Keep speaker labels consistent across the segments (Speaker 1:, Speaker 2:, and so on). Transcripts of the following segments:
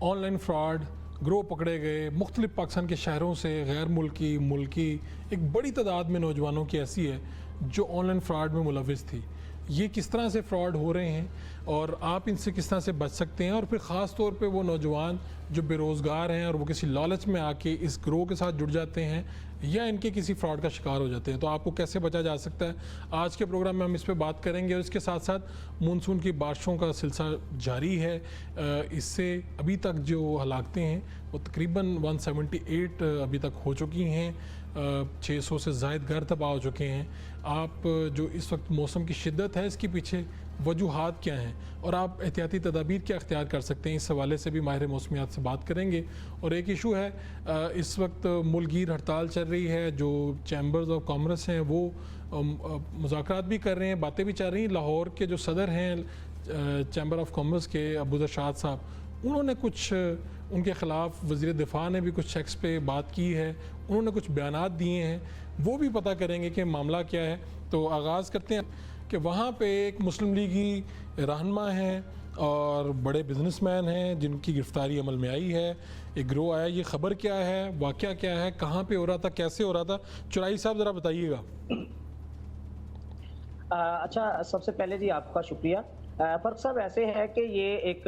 Speaker 1: On line fraud, گروہ پکڑے گئے مختلف پاکستان کے شہروں سے، غیر ملکی ملکی ایک بڑی تعداد میں نوجوانوں کی ایسی ہے جو آن لائن فراڈ میں ملوث تھی۔ یہ کس طرح سے فراڈ ہو رہے ہیں اور آپ ان سے کس طرح سے بچ سکتے ہیں، اور پھر خاص طور پہ وہ نوجوان جو بے روزگار ہیں اور وہ کسی لالچ میں آ کے اس گروہ کے ساتھ جڑ جاتے ہیں یا ان کے کسی فراڈ کا شکار ہو جاتے ہیں، تو آپ کو کیسے بچا جا سکتا ہے، آج کے پروگرام میں ہم اس پہ بات کریں گے۔ اور اس کے ساتھ ساتھ مونسون کی بارشوں کا سلسلہ جاری ہے، اس سے ابھی تک جو ہلاکتیں ہیں وہ تقریباً 178 ابھی تک ہو چکی ہیں، 600 سے زائد گھر تباہ ہو چکے ہیں۔ آپ جو اس وقت موسم کی شدت ہے اس کے پیچھے وجوہات کیا ہیں اور آپ احتیاطی تدابیر کیا اختیار کر سکتے ہیں، اس حوالے سے بھی ماہر موسمیات سے بات کریں گے۔ اور ایک ایشو ہے، اس وقت ملک گیر ہڑتال چل رہی ہے، جو چیمبرز آف کامرس ہیں وہ مذاکرات بھی کر رہے ہیں، باتیں بھی چل رہی ہیں۔ لاہور کے جو صدر ہیں چیمبر آف کامرس کے ابوذر شاد صاحب، انہوں نے کچھ ان کے خلاف وزیر دفاع نے بھی کچھ چیکس پہ بات کی ہے، انہوں نے کچھ بیانات دیے ہیں، وہ بھی پتہ کریں گے کہ معاملہ کیا ہے۔ تو آغاز کرتے ہیں کہ وہاں پہ ایک مسلم لیگی رہنما ہیں اور بڑے بزنس مین ہیں جن کی گرفتاری عمل میں آئی ہے، ایک گروہ آیا، یہ خبر کیا ہے، واقعہ کیا ہے، کہاں پہ ہو رہا تھا، کیسے ہو رہا تھا، چرائی صاحب ذرا بتائیے گا۔
Speaker 2: اچھا، سب سے پہلے جی آپ کا شکریہ۔ فرق صاحب ایسے ہے کہ یہ ایک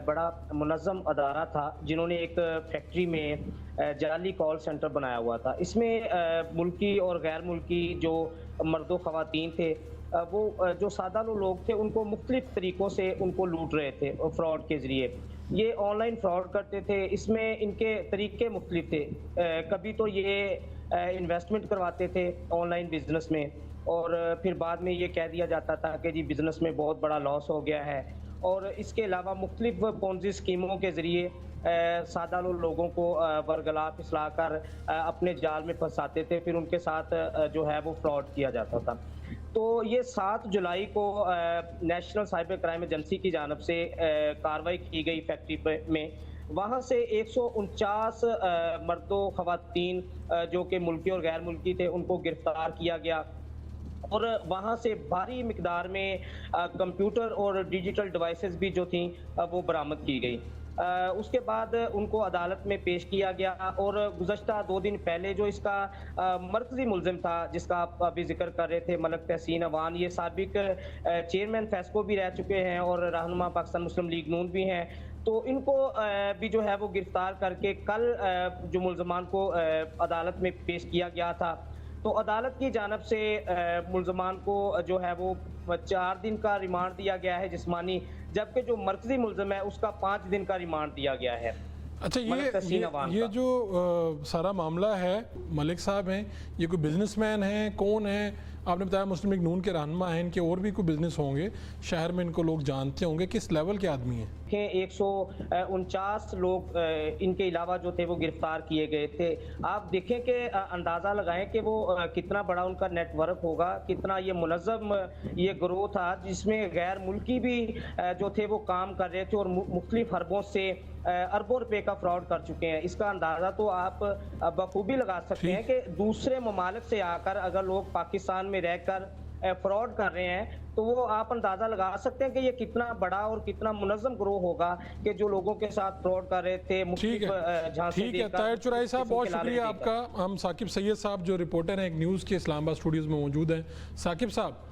Speaker 2: بڑا منظم ادارہ تھا جنہوں نے ایک فیکٹری میں جعلی کال سینٹر بنایا ہوا تھا۔ اس میں ملکی اور غیر ملکی جو مرد و خواتین تھے، وہ جو سادہ لوگ تھے، ان کو مختلف طریقوں سے ان کو لوٹ رہے تھے فراڈ کے ذریعے۔ یہ آن لائن فراڈ کرتے تھے، اس میں ان کے طریقے مختلف تھے۔ کبھی تو یہ انویسٹمنٹ کرواتے تھے آن لائن بزنس میں، اور پھر بعد میں یہ کہہ دیا جاتا تھا کہ جی بزنس میں بہت بڑا لاس ہو گیا ہے۔ اور اس کے علاوہ مختلف پونزی اسکیموں کے ذریعے سادہ لوگوں کو ورگلا پھسلا کر اپنے جال میں پھنساتے تھے، پھر ان کے ساتھ جو ہے وہ فراڈ کیا جاتا تھا۔ تو یہ 7 جولائی کو نیشنل سائبر کرائم ایجنسی کی جانب سے کارروائی کی گئی فیکٹری میں۔ وہاں سے 149 مرد و خواتین جو کہ ملکی اور غیر ملکی تھے ان کو گرفتار کیا گیا، اور وہاں سے بھاری مقدار میں کمپیوٹر اور ڈیجیٹل ڈیوائسز بھی جو تھیں وہ برآمد کی گئی۔ اس کے بعد ان کو عدالت میں پیش کیا گیا، اور گزشتہ 2 دن پہلے جو اس کا مرکزی ملزم تھا جس کا آپ ابھی ذکر کر رہے تھے، ملک تحسین اوان، یہ سابق چیئرمین فیسکو بھی رہ چکے ہیں اور رہنما پاکستان مسلم لیگ نون بھی ہیں، تو ان کو بھی جو ہے وہ گرفتار کر کے کل جو ملزمان کو عدالت میں پیش کیا گیا تھا۔ تو عدالت کی جانب سے ملزمان کو جو ہے وہ 4 دن کا ریمانڈ دیا گیا ہے جسمانی، جبکہ جو مرکزی ملزم ہے اس کا 5 دن کا ریمانڈ دیا گیا ہے۔
Speaker 1: اچھا، یہ جو سارا معاملہ ہے، ملک صاحب ہیں، یہ کوئی بزنس مین ہیں، کون ہیں؟ آپ نے بتایا مسلم لیگ نون کے رہنما ہیں، ان کے اور بھی کوئی بزنس ہوں گے، شہر میں ان کو لوگ جانتے ہوں گے، کس لیول کے آدمی ہیں؟
Speaker 2: 149 لوگ ان کے علاوہ جو تھے وہ گرفتار کیے گئے تھے۔ آپ دیکھیں کہ اندازہ لگائیں کہ وہ کتنا بڑا ان کا نیٹ ورک ہوگا، کتنا یہ منظم یہ گروہ تھا جس میں غیر ملکی بھی جو تھے وہ کام کر رہے تھے، اور مختلف حربوں سے اربوں روپے کا فراڈ کر چکے ہیں۔ اس کا اندازہ تو آپ بخوبی لگا سکتے ہیں کہ دوسرے ممالک سے آ کر اگر لوگ پاکستان میں رہ کر فراڈ کر رہے ہیں تو وہ آپ اندازہ لگا سکتے ہیں کہ یہ کتنا بڑا اور کتنا منظم گروہ ہوگا کہ جو لوگوں کے ساتھ فراڈ کر رہے تھے۔
Speaker 1: ٹھیک ہے طاہر چرائی صاحب، بہت شکریہ آپ کا۔ ہم ثاقب سید صاحب جو رپورٹر ہیں ایک نیوز کے اسلام آباد اسٹوڈیوز میں موجود ہیں۔ ثاقب صاحب،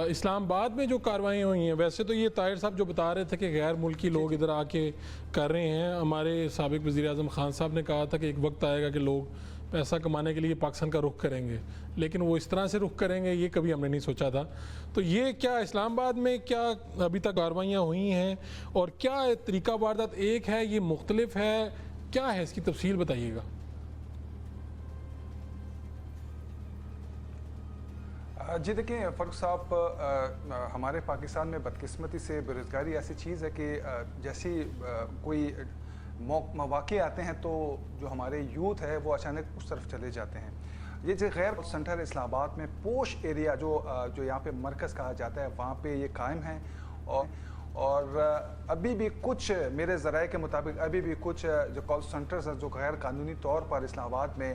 Speaker 1: اسلام آباد میں جو کاروائیاں ہوئی ہیں، ویسے تو یہ طاہر صاحب جو بتا رہے تھے کہ غیر ملکی لوگ ادھر آ کے کر رہے ہیں، ہمارے سابق وزیر اعظم خان صاحب نے کہا تھا کہ ایک وقت آئے گا کہ لوگ پیسہ کمانے کے لیے پاکستان کا رخ کریں گے، لیکن وہ اس طرح سے رخ کریں گے یہ کبھی ہم نے نہیں سوچا تھا۔ تو یہ کیا اسلام آباد میں کیا ابھی تک کاروائیاں ہوئی ہیں اور کیا طریقہ واردات ایک ہے، یہ مختلف ہے، کیا ہے اس کی تفصیل بتائیے گا۔
Speaker 3: جی دیکھیں فرق صاحب، ہمارے پاکستان میں بدقسمتی سے بے روزگاری ایسی چیز ہے کہ جیسی کوئی مواقع آتے ہیں تو جو ہمارے یوتھ ہے وہ اچانک اس طرف چلے جاتے ہیں۔ یہ جو غیر سینٹر اسلام آباد میں پوش ایریا جو یہاں پہ مرکز کہا جاتا ہے، وہاں پہ یہ قائم ہیں، اور ابھی بھی کچھ میرے ذرائع کے مطابق ابھی بھی کچھ جو کال سینٹرز ہیں جو غیر قانونی طور پر اسلام آباد میں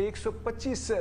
Speaker 3: 125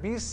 Speaker 3: 20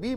Speaker 4: 20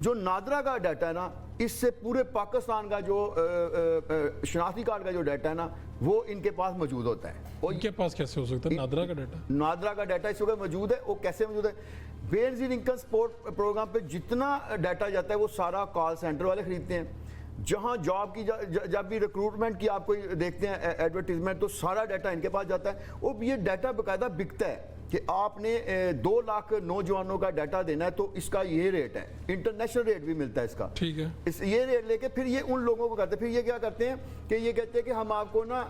Speaker 4: جو نادرا کا ڈیٹا ہے نا اس سے پورے پاکستان کا جو شناختی کارڈ کا جو ڈیٹا ہے نا وہ ان کے پاس موجود ہوتا ہے.
Speaker 1: ان کے پاس کیسے ہو سکتا ہے نادرا کا ڈیٹا؟
Speaker 4: نادرا کا ڈیٹا اس وقت موجود ہے. وہ کیسے موجود ہے؟ بے نظیر انکم سپورٹ پروگرام پہ جتنا ڈیٹا جاتا ہے وہ سارا کال سینٹر والے خریدتے ہیں. جہاں جاب کی جب بھی ریکروٹمنٹ کی آپ کو دیکھتے ہیں ایڈورٹیزمنٹ تو سارا ڈیٹا ان کے پاس جاتا ہے. اور یہ ڈیٹا باقاعدہ بکتا ہے کہ آپ نے 2 لاکھ نوجوانوں کا ڈیٹا دینا ہے تو اس کا یہ ریٹ ہے. انٹرنیشنل ریٹ بھی ملتا ہے اس کا.
Speaker 1: ٹھیک ہے.
Speaker 4: یہ ریٹ لے کے پھر یہ ان لوگوں کو کرتے ہیں. پھر یہ کیا کرتے ہیں کہ یہ کہتے ہیں کہ ہم آپ کو نا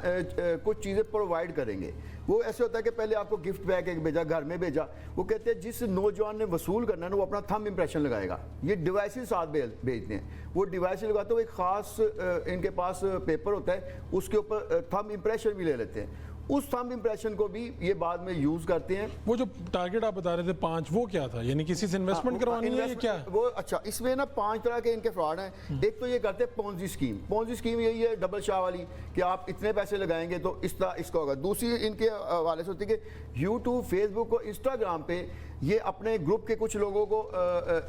Speaker 4: کچھ چیزیں پرووائڈ کریں گے. وہ ایسے ہوتا ہے کہ پہلے آپ کو گفٹ بیگ ایک بھیجا, گھر میں بھیجا. وہ کہتے ہیں جس نوجوان نے وصول کرنا ہے نا وہ اپنا تھم امپریشن لگائے گا. یہ ڈیوائسز ساتھ بھیجتے ہیں. وہ ڈیوائس لگاتے ہیں, ایک خاص ان کے پاس پیپر ہوتا ہے, اس کے اوپر تھم امپریشن بھی لے لیتے ہیں. اس تھم امپریشن کو بھی یہ بعد میں یوز کرتے ہیں.
Speaker 1: وہ جو ٹارگٹ آپ بتا رہے تھے 5 وہ کیا تھا؟ یعنی کسی سے انویسٹمنٹ کروانی ہے یا کیا؟
Speaker 4: وہ اچھا اس میں نا 5 طرح کے ان کے فراڈ ہیں. ایک تو یہ کرتے ہیں پونزی اسکیم. پونزی اسکیم یہی ہے ڈبل شاہ والی کہ آپ اتنے پیسے لگائیں گے تو اس طرح اس کا ہوگا. دوسری ان کے حوالے سے ہوتی ہے کہ یوٹیوب, فیس بک اور انسٹاگرام پہ یہ اپنے گروپ کے کچھ لوگوں کو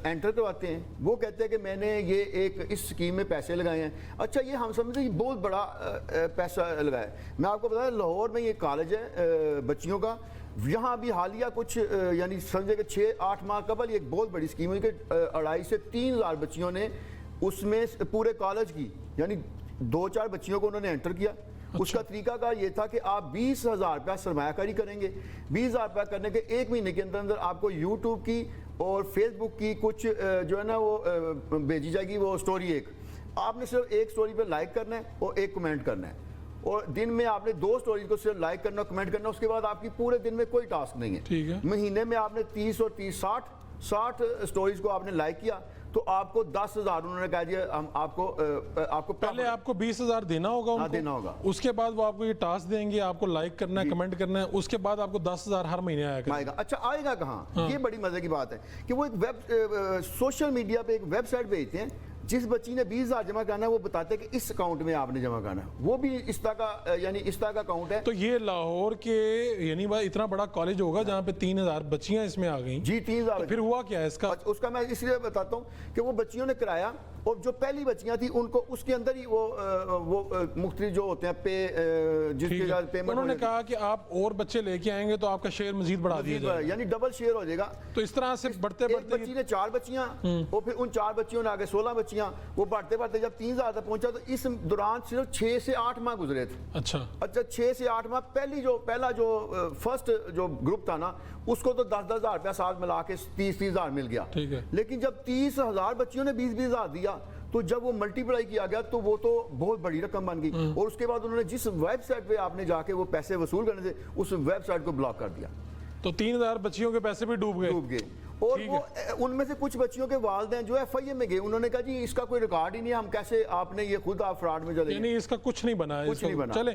Speaker 4: انٹر کرواتے ہیں. وہ کہتے ہیں کہ میں نے یہ ایک اس اسکیم میں پیسے لگائے ہیں. اچھا یہ ہم سمجھتے ہیں یہ بہت بڑا پیسہ لگایا. میں آپ کو بتایا لاہور میں یہ کالج ہے بچیوں کا, یہاں بھی حالیہ کچھ یعنی سمجھے کہ 6-8 ماہ قبل یہ ایک بہت بڑی اسکیم ہوئی کہ 2.5 سے 3 ہزار بچیوں نے اس میں پورے کالج کی یعنی 2-4 بچیوں کو انہوں نے انٹر کیا. اس کا طریقہ کار یہ تھا کہ آپ 20,000 روپیہ سرمایہ کاری کریں گے. 20,000 روپیہ کرنے کے 1 مہینے کے اندر اندر آپ کو یوٹیوب کی اور فیس بک کی کچھ جو ہے نا وہ بھیجی جائے گی وہ سٹوری. ایک آپ نے صرف ایک سٹوری پہ لائک کرنا ہے اور ایک کمنٹ کرنا ہے, اور دن میں آپ نے 2 سٹوریز کو صرف لائک کرنا کمنٹ کرنا. اس کے بعد آپ کی پورے دن میں کوئی ٹاسک نہیں ہے.
Speaker 1: ٹھیک ہے.
Speaker 4: مہینے میں آپ نے 30 اور 30 60 سٹوریز کو آپ نے لائک کیا تو آپ کو 10,000 انہوں نے کہا دیا ہم آپ کو
Speaker 1: پہلے آپ کو 20,000 دینا ہوگا ان کو,
Speaker 4: دینا ہوگا.
Speaker 1: اس کے بعد وہ آپ کو یہ ٹاسک دیں گے, آپ کو لائک کرنا ہے, کمنٹ کرنا ہے, اس کے بعد آپ کو 10,000 ہر مہینے آئے گا.
Speaker 4: اچھا آئے گا کہاں؟ یہ بڑی مزے کی بات ہے کہ وہ ایک سوشل میڈیا پہ ایک ویب سائٹ بھیجتے ہیں. جس بچی نے 20,000 جمع کرنا ہے وہ بتاتے ہیں کہ اس اکاؤنٹ میں آپ نے جمع کرنا ہے. وہ بھی اس طرح کا یعنی اس طرح کا اکاؤنٹ ہے.
Speaker 1: تو یہ لاہور کے یعنی اتنا بڑا کالج ہوگا جہاں پہ 3,000 بچیاں اس میں آ گئیں.
Speaker 4: جی 3,000.
Speaker 1: پھر ہوا کیا ہے اس کا؟
Speaker 4: اس کا میں اس لیے بتاتا ہوں کہ وہ بچیوں نے کرایا اور جو پہلی بچیاں تھیں ان کو اس کے اندر ہی وہ مختلف جو ہوتے ہیں پے جس کے ساتھ پیمنٹ
Speaker 1: انہوں نے کہا کہ آپ اور بچے لے کے آئیں گے تو آپ کا شیئر مزید بڑھا دیا جائے گا,
Speaker 4: یعنی ڈبل شیئر ہو جائے گا.
Speaker 1: تو اس طرح سے بڑھتے بڑھتے
Speaker 4: بچی نے 4 بچیاں اور پھر ان 4 بچیوں نے آگے 16 بچیاں. وہ بڑھتے بڑھتے جب 3,000 تک پہنچا تو اس دوران صرف 6 سے 8 ماہ گزرے تھے.
Speaker 1: اچھا
Speaker 4: 6 سے 8 ماہ. پہلا جو فرسٹ جو گروپ تھا نا اس کو تو 10,000 روپیہ سال ملا کے 30,000 مل گیا.
Speaker 1: ٹھیک ہے.
Speaker 4: لیکن جب 30,000 بچیوں نے 20,000 دیا تو جب وہ ملٹی پلائی کیا گیا تو وہ تو بہت بڑی رقم بن گئی. اور اس کے بعد انہوں نے جس ویب سائٹ پہ آپ نے جا کے وہ پیسے وصول کرنے تھے اس ویب سائٹ کو بلاک کر دیا.
Speaker 1: تو 3,000 بچیوں کے پیسے بھی ڈوب گئے.
Speaker 4: اور وہ ان میں سے کچھ بچیوں کے والدین جو FIA میں گئے, انہوں نے کہا جی اس کا کوئی ریکارڈ ہی نہیں ہے, ہم کیسے آپ نے یہ خود آپ فراڈ میں چلے.
Speaker 1: یعنی اس کا کچھ نہیں بنا ہے.
Speaker 4: کچھ نہیں بنا.
Speaker 1: چلے